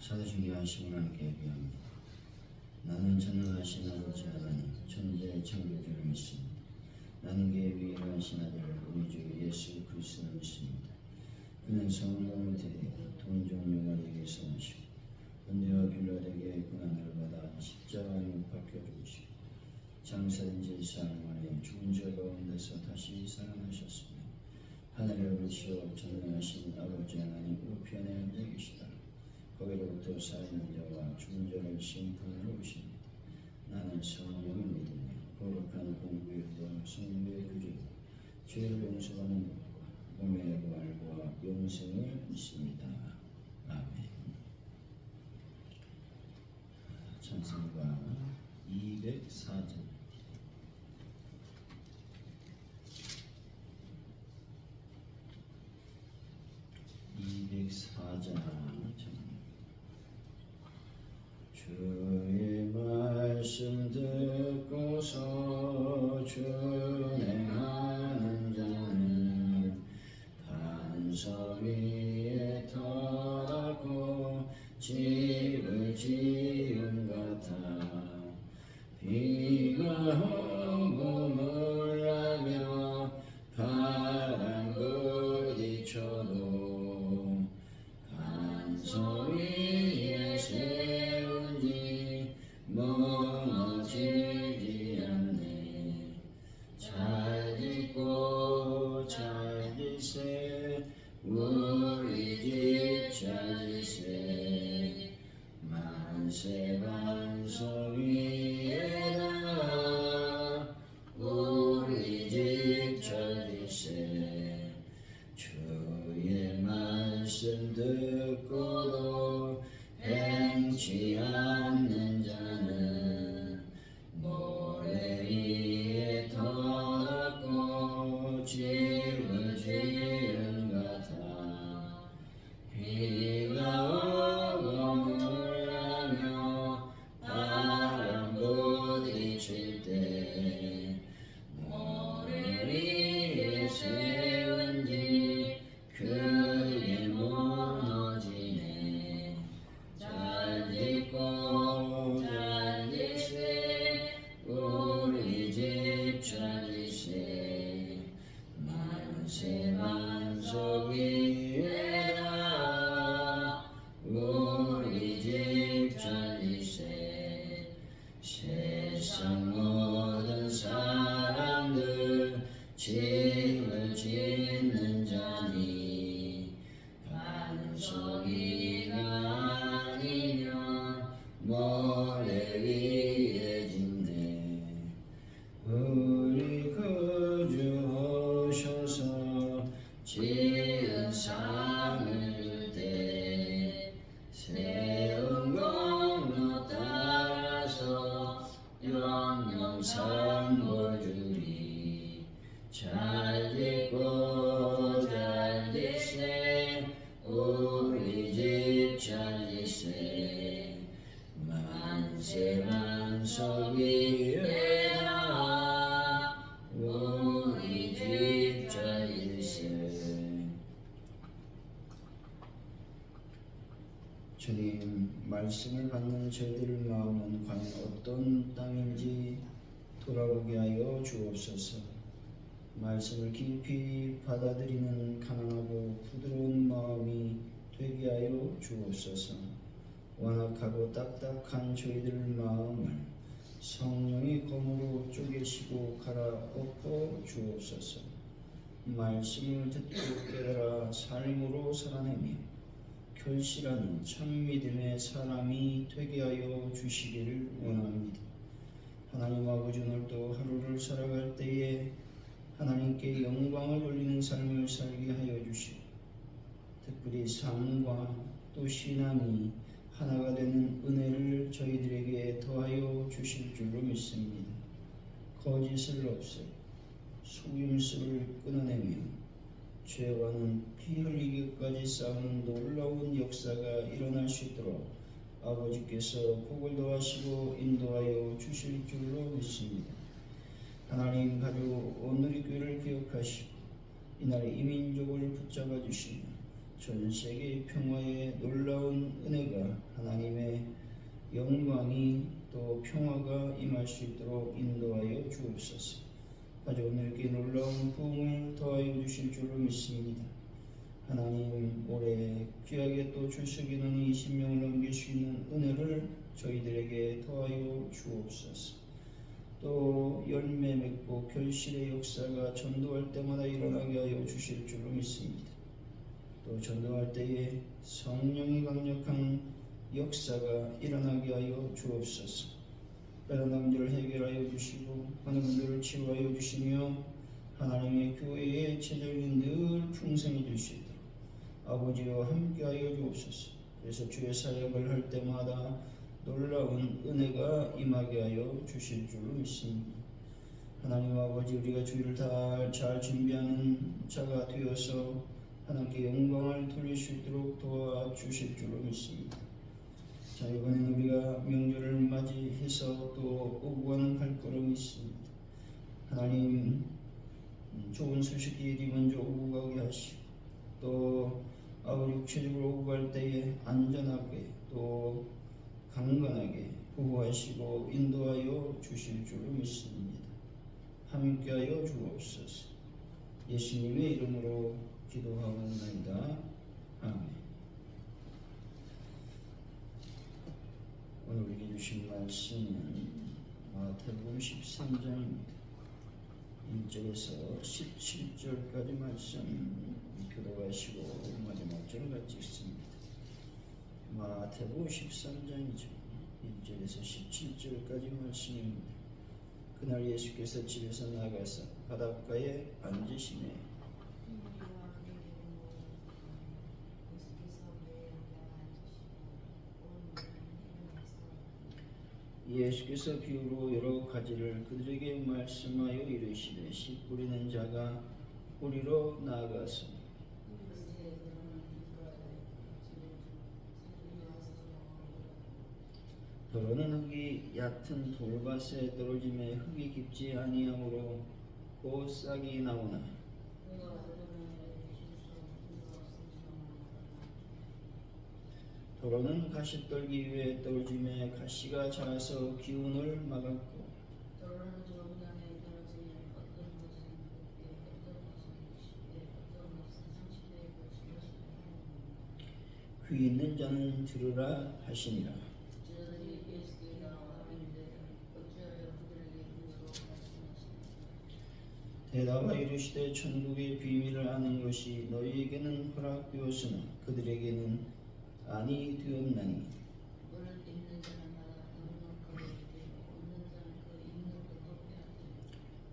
자주하심을 함께 비합니다. 나는 전능하신 아버지 하나님 천지의 창조주를 믿습니다. 나는 그의 위대하신 아들 우리 주 예수 그리스도를 믿습니다. 그는 성령을 드리고 동정녀가 되게서 오시고 본디오 빌라에게 고난을 받아 십자가에 못 박혀 죽으시고 장사된 지 사흘 만에 죽은 자 가운데서 다시 살아나셨으며 하늘을 보시어 전능하신 아버지 하나님 우편에 앉아 계시다. 거기로부터 살아있는 자와 죽은 자를 심판하러 오십니다. 나는 성령을 믿으며 거룩한 공교회와 성도의 교제와 죄를 용서하는 것과 몸의 부활과 영생을 믿습니다. 아멘. 찬송가 204장 204장 주의 말씀 듣고서 준행하는 자는 반석 위에 터닫고 집을 지은 같아 비가 오고 물나며 바람 부딪혀도 반석 위에 세운 지 무너지지 않네. 잘 짓고 잘 지세 우리 집 잘 지세 만세 반석 위에다가 우리 집 잘 지세 주의 말씀 듣고도 행치 않는 자는 모래 위에 터닫고 집을 지은 같아 비가 오고 물나며 바람 부딪힐 때 모래 위에 세운 지 크게 무너지네. 잘 짓고 잘 지세 우리 집 잘 지세 만세 반석 위에다 우리 집 잘 지세 세상 모든 사람들 집을 짓는 자니 반석이가 아니면 모래 위에 짓네. 우리 구주 오셔서 지은 상을 줄 때 세운 공로 따라서 영영상 보주리. 잘 짓고 잘 지세 우리 집 잘 지세 만세 반석 위에다 우리 집 잘 지세. 주님, 말씀을 받는 저희들 마음은 과연 어떤 땅인지 돌아보게 하여 주옵소서. 말씀을 깊이 받아들이는 가난하고 부드러운 마음이 되게 하여 주옵소서. 완악하고 딱딱한 저희들 마음을 성령의 검으로 쪼개시고 갈아엎어 주옵소서. 말씀을 듣고 깨달아 삶으로 살아내며 결실하는 참 믿음의 사람이 되게 하여 주시기를 원합니다. 하나님 아버지, 오늘도 하루를 살아갈 때에 하나님께 영광을 돌리는 삶을 살게 하여 주시고 특별히 삶과 또 신앙이 하나가 되는 은혜를 저희들에게 더하여 주실 줄로 믿습니다. 거짓을 없애고 속임수를 끊어내며 죄와는 피 흘리기까지 싸우는 놀라운 역사가 일어날 수 있도록 아버지께서 복을 더하시고 인도하여 주실 줄로 믿습니다. 하나님, 가족 오늘의 교회를 기억하시고 이날의 이민족을 붙잡아 주시며 전 세계 평화의 놀라운 은혜가 하나님의 영광이 또 평화가 임할 수 있도록 인도하여 주옵소서. 가족들에게 놀라운 부흥을 더하여 주실 줄로 믿습니다. 하나님 올해 귀하게 또 출석인원이 20명을 넘길 수 있는 은혜를 저희들에게 더하여 주옵소서. 또 열매 맺고 결실의 역사가 전도할 때마다 일어나게 하여 주실 줄로 믿습니다. 또 전도할 때에 성령의 강력한 역사가 일어나게 하여 주옵소서. 다른 문제를 해결하여 주시고 하는 문제를 치유하여 주시며 하나님의 교회의 체질이 늘 풍성해질 수 있도록 아버지와 함께하여 주옵소서. 그래서 주의 사역을 할 때마다 놀라운 은혜가 임하게 하여 주실 줄로 믿습니다. 하나님 아버지, 우리가 주일을 다 잘 준비하는 자가 되어서 하나님께 영광을 돌릴 수 있도록 도와주실 줄로 믿습니다. 자, 이번에는 우리가 명절을 맞이해서 또 오고 가는 발걸음이 있습니다. 하나님 좋은 소식이 먼저 오고 가게 하시고 또 아버지 육체적으로 오고 갈 때에 안전하게 또 강건하게 보호하시고 인도하여 주실 줄로 믿습니다. 함께하여 주옵소서. 예수님의 이름으로 기도하옵나이다. 아멘. 오늘 우리에게 주신 말씀은 마태복음 13장입니다. 1절에서 17절까지 말씀 교도하시고 마지막 절을 같이 읽습니다. 마태복음 13장이죠. 1절에서 17절까지 말씀입니다. 그날 예수께서 집에서 나가서 바닷가에 앉으시매 예수께서 비유로 여러 가지를 그들에게 말씀하여 이르시되 씨 뿌리는 자가 뿌리러 나아가서 더러는 흙이 얕은 돌밭에 떨어짐에 흙이 깊지 아니하므로 곧 싹이 나오나 더러는 가시떨기 위에 떨어짐에 가시가 자라서 기운을 막았고 귀 있는 자는 들으라 하시니라. 대답하여 이르시되 천국의 비밀을 아는 것이 너희에게는 허락되었으나 그들에게는 아니 되었나니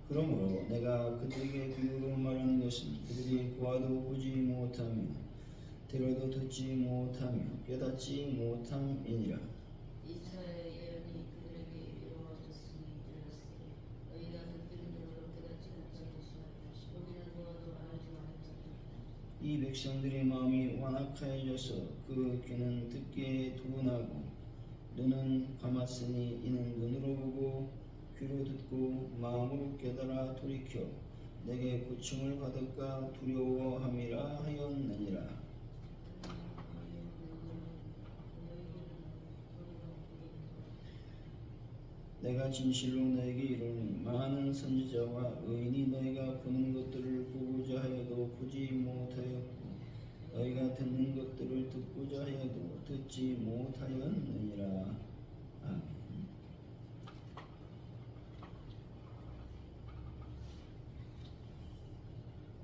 그러므로 내가 그들에게 비유로 말하는 것은 그들이 보아도 보지 못하며 들어도 듣지 못하며 깨닫지 못함이니라. 이 백성들의 마음이 완악하여져서 그 귀는 듣기에 둔하고 눈은 감았으니 이는 눈으로 보고 귀로 듣고 마음으로 깨달아 돌이켜 내게 고침을 받을까 두려워함이라 하였느니라. 내가 진실로 너에게 이르노니 많은 선지자와 의인이 너희가 보는 것들을 보고자 하여도 보지 못하였고 너희가 듣는 것들을 듣고자 하여도 듣지 못하였느니라. 아멘.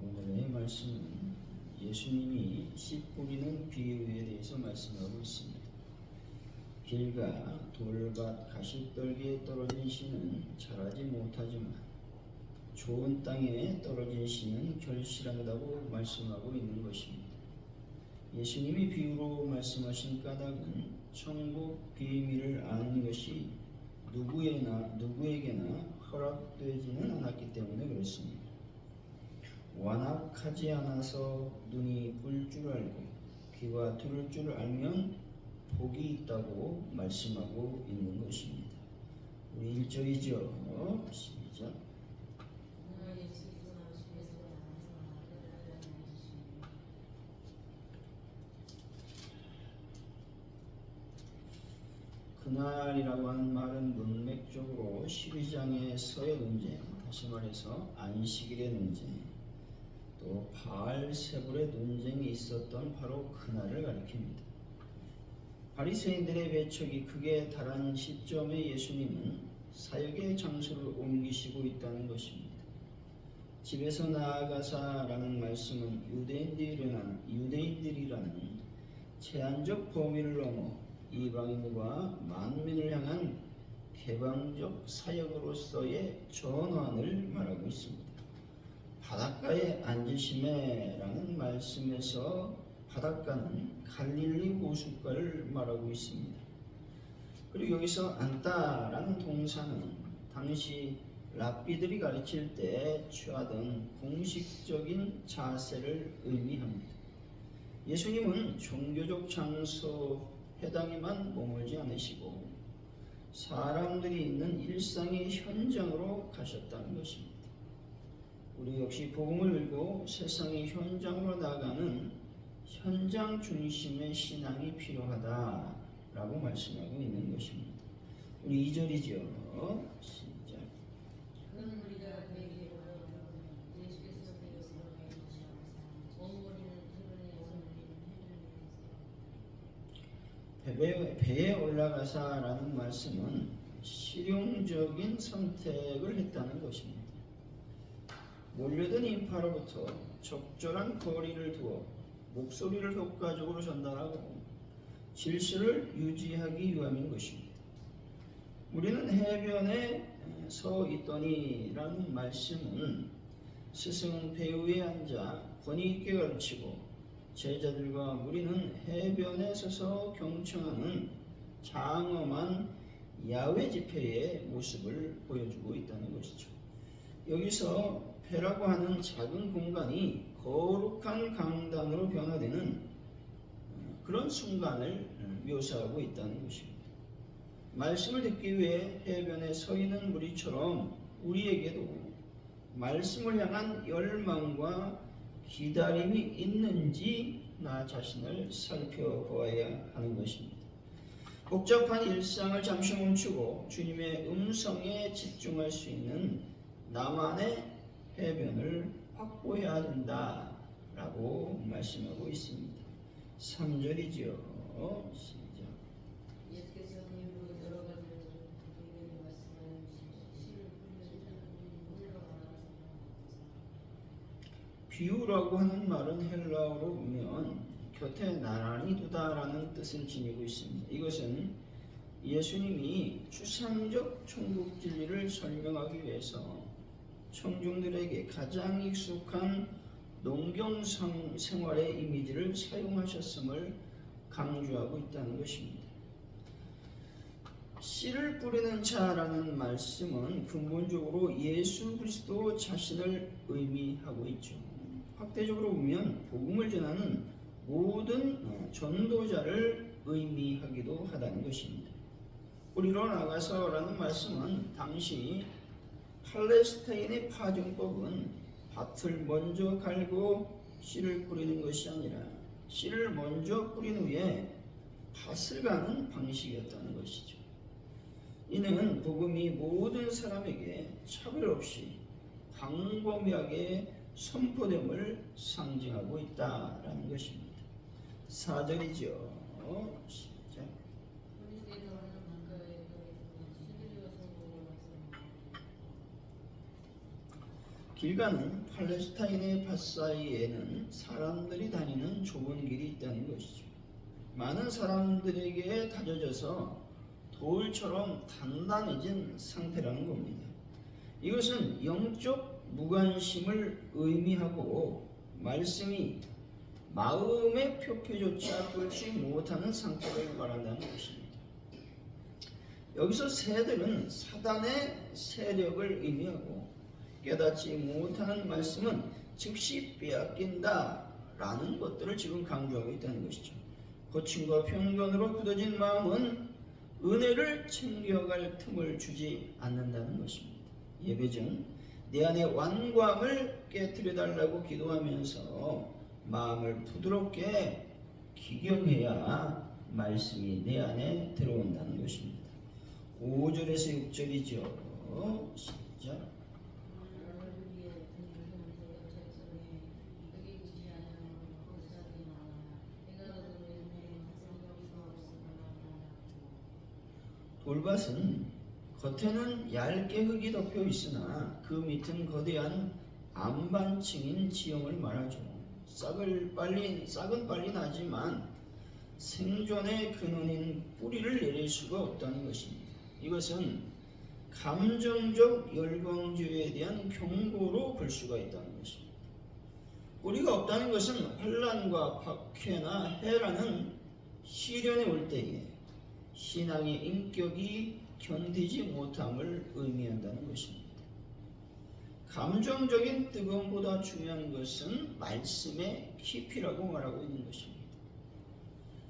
오늘의 말씀은 예수님이 씨 뿌리는 비유에 대해서 말씀하고 있습니다. 길과 돌밭 가시떨기에 떨어진 씨는 자라지 못하지만 좋은 땅에 떨어진 씨는 결실한다고 말씀하고 있는 것입니다. 예수님이 비유로 말씀하신 까닭은 천국 비밀을 아는 것이 누구에게나 허락되지는 않았기 때문에 그렇습니다. 완악하지 않아서 눈이 볼 줄 알고 귀가 들을 줄 알면 복이 있다고 말씀하고 있는 것입니다. 우리 1절이죠. 시작. 그날이라고 하는 말은 문맥적으로 12장에서의 논쟁, 다시 말해서 안식일의 논쟁, 또 바알세불의 논쟁이 있었던 바로 그날을 가리킵니다. 바리새인들의 배척이 극에 달한 시점에 예수님은 사역의 장소를 옮기시고 있다는 것입니다. 집에서 나아가사라는 말씀은 유대인들이라는 제한적 범위를 넘어 이방인과 만민을 향한 개방적 사역으로서의 전환을 말하고 있습니다. 바닷가에 앉으심에라는 말씀에서 바닷가는 갈릴리 호숫가를 말하고 있습니다. 그리고 여기서 앉다라는 동사는 당시 랍비들이 가르칠 때 취하던 공식적인 자세를 의미합니다. 예수님은 종교적 장소 해당에만 머물지 않으시고 사람들이 있는 일상의 현장으로 가셨다는 것입니다. 우리 역시 복음을 읽고 세상의 현장으로 나아가는 현장 중심의 신앙이 필요하다라고 말씀하고 있는 것입니다. 우리 2절이죠. 시작. 그는 우리가 그에게 예수께서 그에게 원머리는 배에 올라가사라는 말씀은 실용적인 선택을 했다는 것입니다. 몰려든 인파로부터 적절한 거리를 두어 목소리를 효과적으로 전달하고 질서를 유지하기 위함인 것입니다. 우리는 해변에 서 있더니라는 말씀은 스승은 배 위에 앉아 권위 있게 가르치고 제자들과 무리는 해변에 서서 경청하는 장엄한 야외 집회의 모습을 보여주고 있다는 것이죠. 여기서 배라고 하는 작은 공간이 거룩한 강단으로 변화되는 그런 순간을 묘사하고 있다는 것입니다. 말씀을 듣기 위해 해변에 서 있는 무리처럼 우리에게도 말씀을 향한 열망과 기다림이 있는지 나 자신을 살펴보아야 하는 것입니다. 복잡한 일상을 잠시 멈추고 주님의 음성에 집중할 수 있는 나만의 해변을 확보해야 된다라고 말씀하고 있습니다. 3절이죠. 시작. 예수께서 이후로 여러 가지를 우리에게 말씀하여 주시고 비유라고 하는 말은 헬라어로 보면 곁에 나란히 두다라는 뜻을 지니고 있습니다. 이것은 예수님이 추상적 천국 진리를 설명하기 위해서 청중들에게 가장 익숙한 농경 생활의 이미지를 사용하셨음을 강조하고 있다는 것입니다. 씨를 뿌리는 자라는 말씀은 근본적으로 예수 그리스도 자신을 의미하고 있죠. 확대적으로 보면 복음을 전하는 모든 전도자를 의미하기도 하다는 것입니다. 뿌리로 나가서라는 말씀은 당시 팔레스타인의 파종법은 밭을 먼저 갈고 씨를 뿌리는 것이 아니라 씨를 먼저 뿌린 후에 밭을 가는 방식이었다는 것이죠. 이는 복음이 모든 사람에게 차별 없이 광범위하게 선포됨을 상징하고 있다라는 것입니다. 4절이죠. 시작. 길가는 팔레스타인의 밭 사이에는 사람들이 다니는 좁은 길이 있다는 것이죠. 많은 사람들에게 다져져서 돌처럼 단단해진 상태라는 겁니다. 이것은 영적 무관심을 의미하고 말씀이 마음의 표피조차 뚫지 못하는 상태를 말한다는 것입니다. 여기서 새들은 사단의 세력을 의미하고 깨닫지 못하는 말씀은 즉시 빼앗긴다라는 것들을 지금 강조하고 있다는 것이죠. 고침과 편견으로 굳어진 마음은 은혜를 챙겨갈 틈을 주지 않는다는 것입니다. 예배 중 내 안의 완고함을 깨트려 달라고 기도하면서 마음을 부드럽게 기경해야 말씀이 내 안에 들어온다는 것입니다. 5절에서 6절이죠. 시작. 돌밭은 겉에는 얇게 흙이 덮여 있으나 그 밑은 거대한 안반층인 지형을 말하죠. 싹은 빨리 나지만 생존의 근원인 뿌리를 내릴 수가 없다는 것입니다. 이것은 감정적 열광주의에 대한 경고로 볼 수가 있다는 것입니다. 뿌리가 없다는 것은 환난과 박해나 해라는 시련이 올 때에 신앙의 인격이 견디지 못함을 의미한다는 것입니다. 감정적인 뜨거움보다 중요한 것은 말씀의 깊이라고 말하고 있는 것입니다.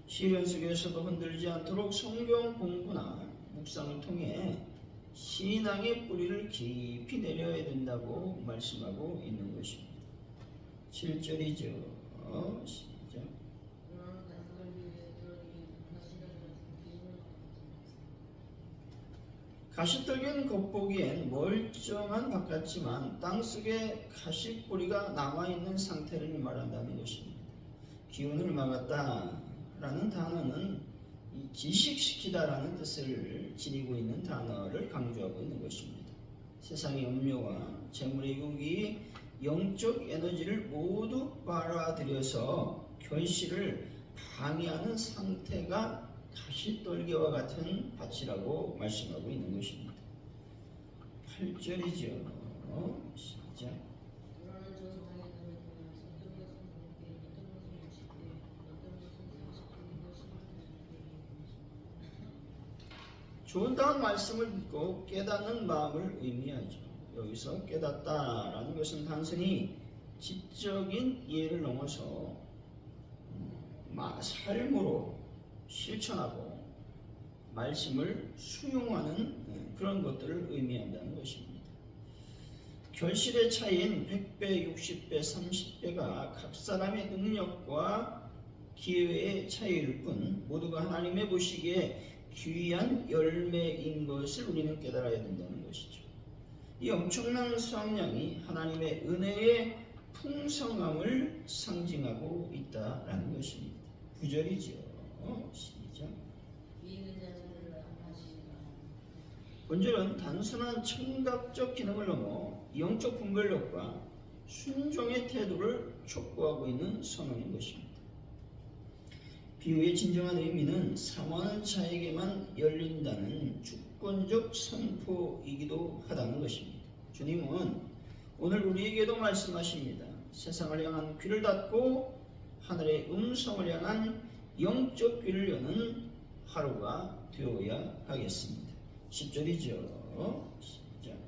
시련 속에서도 흔들리지 않도록 성경 공부나 묵상을 통해 신앙의 뿌리를 깊이 내려야 된다고 말씀하고 있는 것입니다. 7절이죠. 시작. 가시떨기는 겉보기엔 멀쩡한 밭 같지만 땅속에 가시뿌리가 남아있는 상태를 말한다는 것입니다. 기운을 막았다라는 단어는 지식시키다라는 뜻을 지니고 있는 단어를 강조하고 있는 것입니다. 세상의 염려와 재물의 유혹이 영적 에너지를 모두 빨아들여서 결실을 방해하는 상태가 가시떨기와 같은 밭이라고 말씀하고 있는 것입니다. 8절이죠. 시작. 좋은 다운 말씀을 듣고 깨닫는 마음을 의미하죠. 여기서 깨닫다라는 것은 단순히 지적인 이해를 넘어서 삶으로 실천하고 말씀을 수용하는 그런 것들을 의미한다는 것입니다. 결실의 차이인 100배, 60배, 30배가 각 사람의 능력과 기회의 차이일 뿐 모두가 하나님의 보시기에 귀한 열매인 것을 우리는 깨달아야 된다는 것이죠. 이 엄청난 수확량이 하나님의 은혜의 풍성함을 상징하고 있다라는 것입니다. 9절이죠. 시작. 본절은 단순한 청각적 기능을 넘어 영적 분별력과 순종의 태도를 촉구하고 있는 선언인 것입니다. 비유의 진정한 의미는 사모하는 자에게만 열린다는 주권적 선포이기도 하다는 것입니다. 주님은 오늘 우리에게도 말씀하십니다. 세상을 향한 귀를 닫고 하늘의 음성을 향한 영적 귀를 여는 하루가 되어야 하겠습니다. 10절이죠. 시작.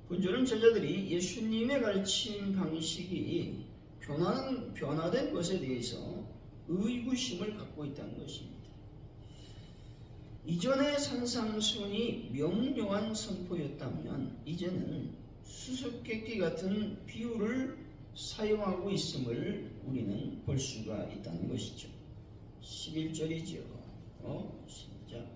본절은 제자들이 예수님의 가르침 방식이 변화된 것에 대해서 의구심을 갖고 있다는 것입니다. 이전의 산상수훈이 명료한 선포였다면 이제는 수수께끼 같은 비유를 사용하고 있음을 우리는 볼 수가 있다는 것이죠. 11절이죠. 시작.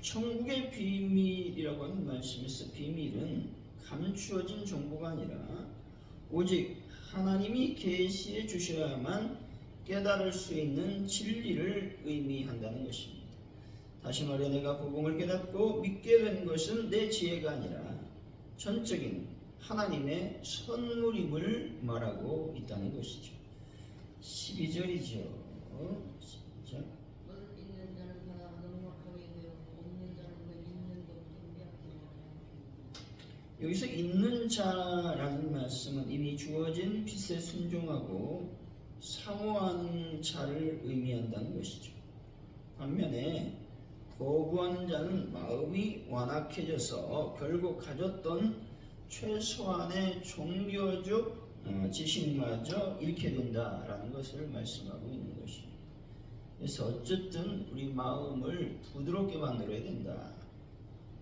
천국의 비밀이라고 하는 말씀에서 비밀은 감추어진 정보가 아니라 오직 하나님이 계시해 주셔야만 깨달을 수 있는 진리를 의미한다는 것입니다. 다시 말해 내가 복음을 깨닫고 믿게 된 것은 내 지혜가 아니라 전적인 하나님의 선물임을 말하고 있다는 것이죠. 12절이죠. 시작. 여기서 있는 자라는 말씀은 이미 주어진 빛에 순종하고 사모하는 자를 의미한다는 것이죠. 반면에 거부하는 자는 마음이 완악해져서 결국 가졌던 최소한의 종교적 지식마저 잃게 된다라는 것을 말씀하고 있는 것입니다. 그래서 어쨌든 우리 마음을 부드럽게 만들어야 된다.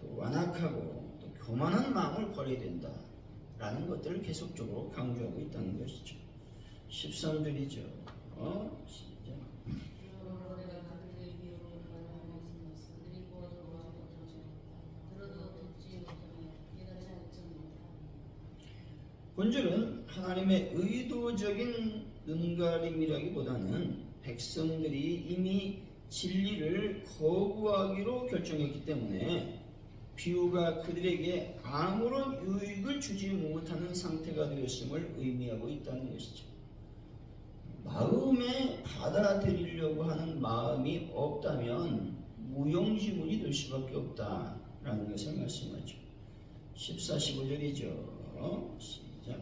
또 완악하고 또 교만한 마음을 버려야 된다. 라는 것들을 계속적으로 강조하고 있다는 것이죠. 13절이죠. 시작. 그러므로 내가 그들의 비유를 말하며 그들이 보아도 들어도 듣지 못하며 깨닫지 않지 못하며. 본절은 하나님의 의도적인 눈가림이라기보다는 백성들이 이미 진리를 거부하기로 결정했기 때문에 비유가 그들에게 아무런 유익을 주지 못하는 상태가 되었음을 의미하고 있다는 것이죠. 마음에 받아들이려고 하는 마음이 없다면 무용지물이 될 수밖에 없다라는 것을 말씀하죠. 14, 15절이죠. 시작.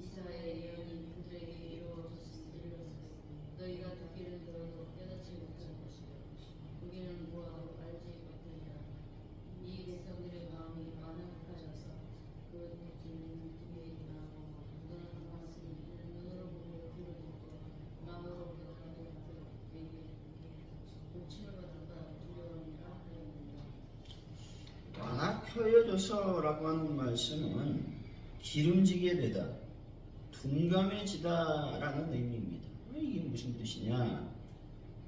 이사야의 예언이 그들에게 이루어졌으니 너희가 듣기를 들어도 깨닫지 못할 것이요 보기는 보아도 알지 못하리라. 이 백성들의 마음이 완악하여서 그 듣기는 귀에 나고 눈은 봤으니 이는 눈으로 보고 귀로 듣고 마음으로 깨닫지 못하고 되게 고침을 받았다 두려움이라 하였느니라. 완악하여져서라고 하는 말씀은 기름지게 되다, 둔감해지다라는 의미입니다. 이게 무슨 뜻이냐?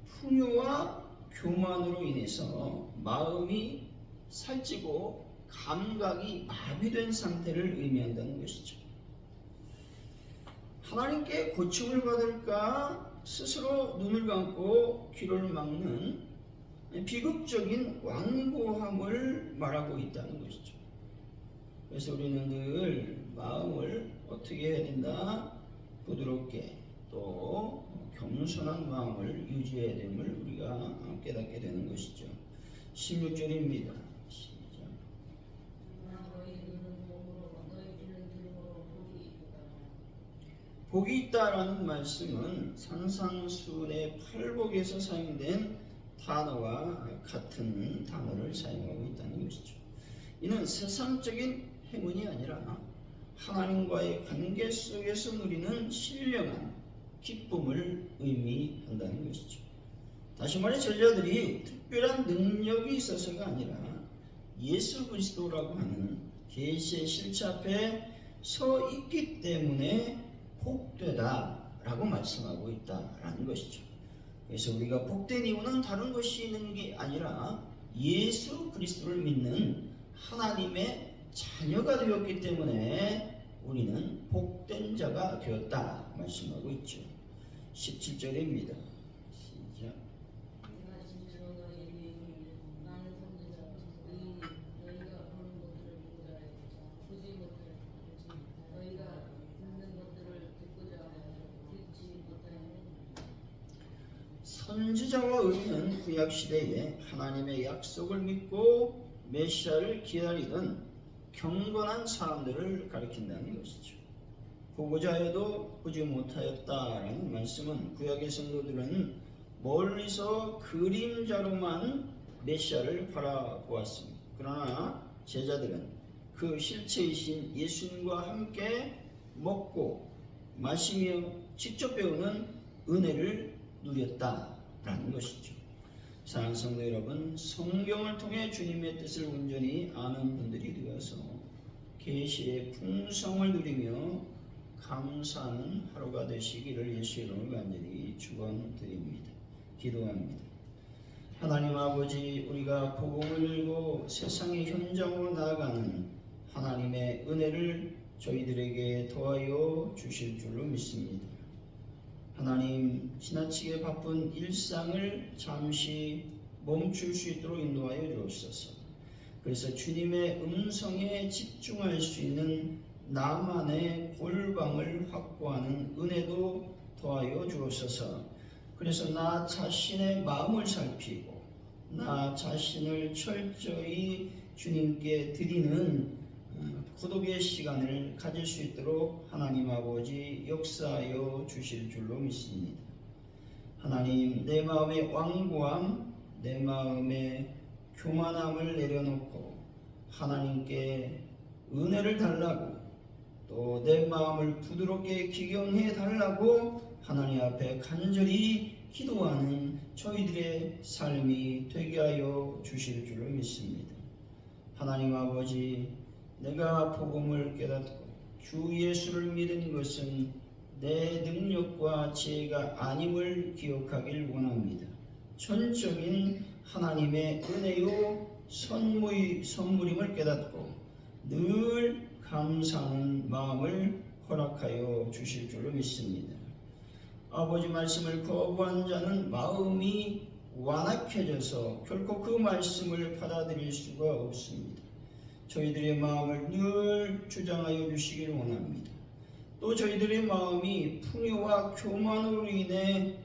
풍요와 교만으로 인해서 마음이 살찌고 감각이 마비된 상태를 의미한다는 것이죠. 하나님께 고침을 받을까 스스로 눈을 감고 귀를 막는 비극적인 완고함을 말하고 있다는 것이죠. 그래서 우리는 늘 마음을 어떻게 해야 된다? 부드럽게 또 겸손한 마음을 유지해야 됨을 우리가 깨닫게 되는 것이죠. 16절입니다. 시작. 너희 눈은 몸으로 너희 귀는 들음으로 복이 있다라는 말씀은 산상수훈의 팔복에서 사용된 단어와 같은 단어를 사용하고 있다는 것이죠. 이는 세상적인 행운이 아니라 하나님과의 관계 속에서 누리는 신령한 기쁨을 의미한다는 것이죠. 다시 말해 제자들이 특별한 능력이 있어서가 아니라 예수 그리스도라고 하는 계시의 실체 앞에 서 있기 때문에 복되다라고 말씀하고 있다라는 것이죠. 그래서 우리가 복된 이유는 다른 것이 있는 게 아니라 예수 그리스도를 믿는 하나님의 자녀가 되었기 때문에 우리는 복된 자가 되었다 말씀하고 있죠. 17절입니다. 시작. 내가 진짜로 너희에게 나는 선지자 의인이 너희가 보는 것들을 보고자 하여 보지 못하였지 너희가 듣는 것들을 듣고자 하여 듣지 못하였느니라. 선지자와 의인은 구약 시대에 하나님의 약속을 믿고 메시아를 기다리던 경건한 사람들을 가리킨다는 것이죠. 보고자 해도 보지 못하였다라는 말씀은 구약의 성도들은 멀리서 그림자로만 메시아를 바라보았습니다. 그러나 제자들은 그 실체이신 예수님과 함께 먹고 마시며 직접 배우는 은혜를 누렸다라는 것이죠. 사랑하는 성도 여러분, 성경을 통해 주님의 뜻을 온전히 아는 분들이 되어서 계시의 풍성을 누리며 감사하는 하루가 되시기를 예수의 이름으로 간절히 축원드립니다. 기도합니다. 하나님 아버지, 우리가 복음을 읽고 세상의 현장으로 나아가는 하나님의 은혜를 저희들에게 더하여 주실 줄로 믿습니다. 하나님, 지나치게 바쁜 일상을 잠시 멈출 수 있도록 인도하여 주옵소서. 그래서 주님의 음성에 집중할 수 있는 나만의 골방을 확보하는 은혜도 더하여 주옵소서. 그래서 나 자신의 마음을 살피고 나 자신을 철저히 주님께 드리는 고독의 시간을 가질 수 있도록 하나님 아버지 역사하여 주실 줄로 믿습니다. 하나님, 내 마음의 완고함, 내 마음의 교만함을 내려놓고 하나님께 은혜를 달라고 또 내 마음을 부드럽게 기경해 달라고 하나님 앞에 간절히 기도하는 저희들의 삶이 되게 하여 주실 줄로 믿습니다. 하나님 아버지, 내가 복음을 깨닫고 주 예수를 믿은 것은 내 능력과 지혜가 아님을 기억하길 원합니다. 전적인 하나님의 은혜요 선물임을 깨닫고 늘 감사하는 마음을 허락하여 주실 줄로 믿습니다. 아버지 말씀을 거부한 자는 마음이 완악해져서 결코 그 말씀을 받아들일 수가 없습니다. 저희들의 마음을 늘 주장하여 주시길 원합니다. 또 저희들의 마음이 풍요와 교만으로 인해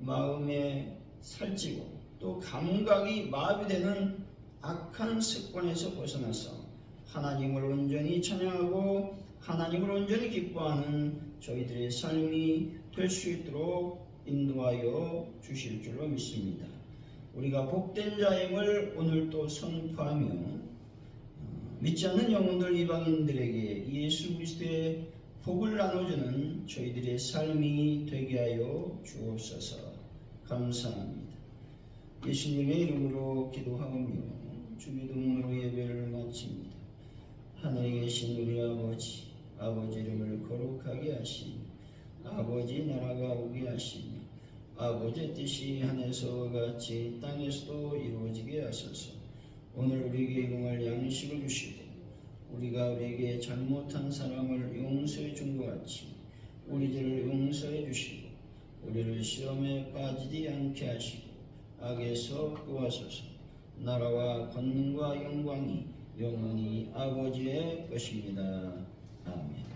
마음에 살찌고 또 감각이 마비되는 악한 습관에서 벗어나서 하나님을 온전히 찬양하고 하나님을 온전히 기뻐하는 저희들의 삶이 될 수 있도록 인도하여 주실 줄로 믿습니다. 우리가 복된 자임을 오늘 또 선포하며 믿지 않는 영혼들 이방인들에게 예수 그리스도의 복을 나눠주는 저희들의 삶이 되게 하여 주옵소서. 감사합니다. 예수님의 이름으로 기도하며 주기도문으로 예배를 마칩니다. 하늘에 계신 우리 아버지, 아버지 이름을 거룩하게 하시니 아버지 나라가 오게 하시니 아버지의 뜻이 하늘에서와 같이 땅에서도 이루어지게 하소서. 오늘 우리에게 일용할 양식을 주시고 우리가 우리에게 잘못한 사람을 용서해 준 것 같이 우리 죄를 용서해 주시고 우리를 시험에 빠지지 않게 하시고 악에서 구하소서. 나라와 권능과 영광이 영원히 아버지의 것입니다. 아멘.